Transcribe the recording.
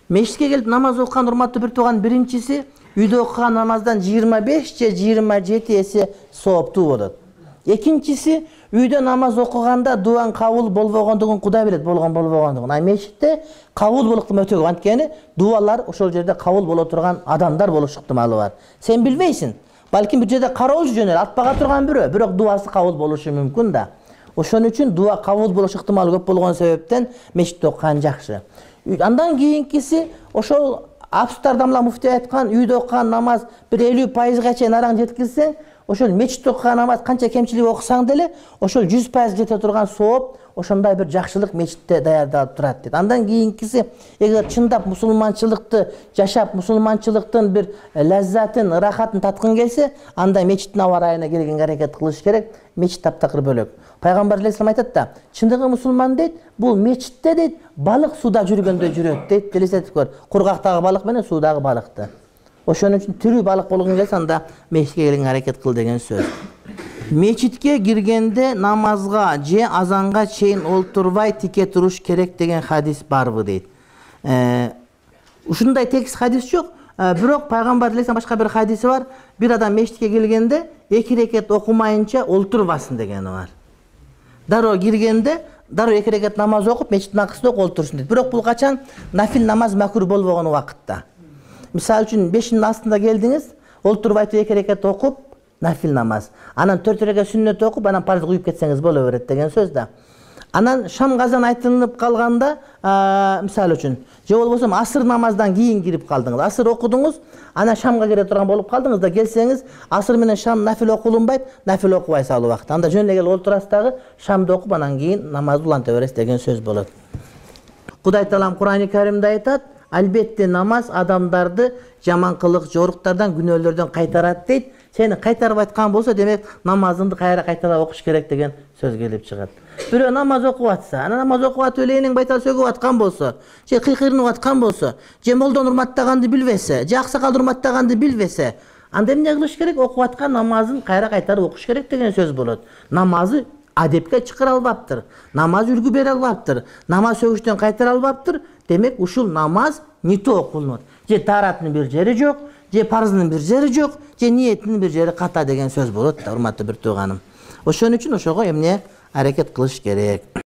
Мешітке келіп намаз оқыған урматтуу бир тууган, биринчиси үйдө окуган намаздан 25 же 27 есе сооптуу болот. Экинчиси үйдө намаз окуганда дуаң кабыл болбогондугун Кудай билет, болгон болбогондугун. А мешитте кабыл болуктум өтө көп. Анткени дуалар ошол жерде кабыл боло турган адамдар болуш ыктымалы бар. Сен билбейсиң. Балким бир жерде кароолчу жөнөр атпага турган бирөө, бирок дуасы кабыл болушу мүмкүн да. Ошон үчүн дуа кабыл болуш ыктымалы көп болгон себептен мешитте окуган жакшы. Андан кийинкиси ошол Амстердамда муфтий айткан үйдө окуган намаз бир 50%га чейин араң жеткизсең, ошол мечитте окуган намаз канча кемчилик окусаң деле, ошол 100% жете турган сооп, ошондой бир жакшылык мечитте даярдалып турат дейт. Андан кийинкиси, эгер чындап мусулманчылыкты жашап, мусулманчылыктын бир лаззатын, ырахатын таткың келсе, анда мечиттин аба ырайына келгенге аракет кылыш керек. Мечит таптакыр бөлөк. Пайгамбар алейхиссалам айтат да, чындыгы мусулман дейт, бул мечитте дейт, балык суда жүргөндө жүрөт дейт. Елестетип көр. Кургактагы балык менен суудагы балыкты. Ошон үчүн тирүү балык болгоң келсе, анда мечитке келгенге аракет кыл деген сөз. Мечитке киргенде намазга же азанга чейин олтурбай тике туруш керек деген хадис барбы дейт. Ушундай текст хадис жок. Бирок пайгамбар алейхиссалам башка бир хадиси бар. Бир адам мечитке келгенде 2 рекет окумайынча олтурбасын дегени бар. Дароо киргенде, дароо 2 рекет намаз окуп, мечиттин акысында олтурсун дейт. Бирок бул качан нафил намаз макруh болбогон убакытта. Мисалы үчүн 5-ин астында келдиңиз, олтуруп айтып 2 рекет окуп, нафил намаз. Анан 4 рекет сүннөт окуп, анан парыз уюп кетсеңиз боло берет деген сөз да. Анан шам казан айтылып калганда, мисалы үчүн, же болбосо асыр намаздан кийин кирип калдыңыз. Асыр окудуңуз, анан шамга кире турган болуп калдыңыз да, келсеңиз, асыр менен шам нафил окулунбайт, нафил окубай салуу убакыт. Анда жөн эле келип олтурасыз дагы, шамды окуп, анан кийин намазды уланта бересиз деген сөз болот. Кудай Таалам Кур'ан-ы Каримде айтат, албетте намаз адамдарды жаманкылык, жоруктардан, күнөөлөрдөн кайтарат дейт. Сени кайтарып айткан болсо, демек намазыңды кайра кайталап окуш керек деген сөз келип чыгат. Бирөө намаз окуп атса, анан намаз окуп атып элейнин байтал сөгүп аткан болсо, же кыйкырынып аткан болсо, же молдон урматтаганды билбесе, же аксакалды урматтаганды билбесе, анда эмне кылыш керек? Окуп аткан намазын кайра кайтарып окуш керек деген сөз болот. Намазы адепке чыгара албаптыр. Намаз үлгү бере албаптыр. Намаз сөгүштөн кайтара албаптыр. Демек ушул намаз нито окулунот. Же таараттын бир жери жок, же парыздын бир жери жок, же ниетинин бир жери ката деген сөз болот да, урматтуу бир тууганым. Ошон үчүн ошого эмне аракет кылыш керек.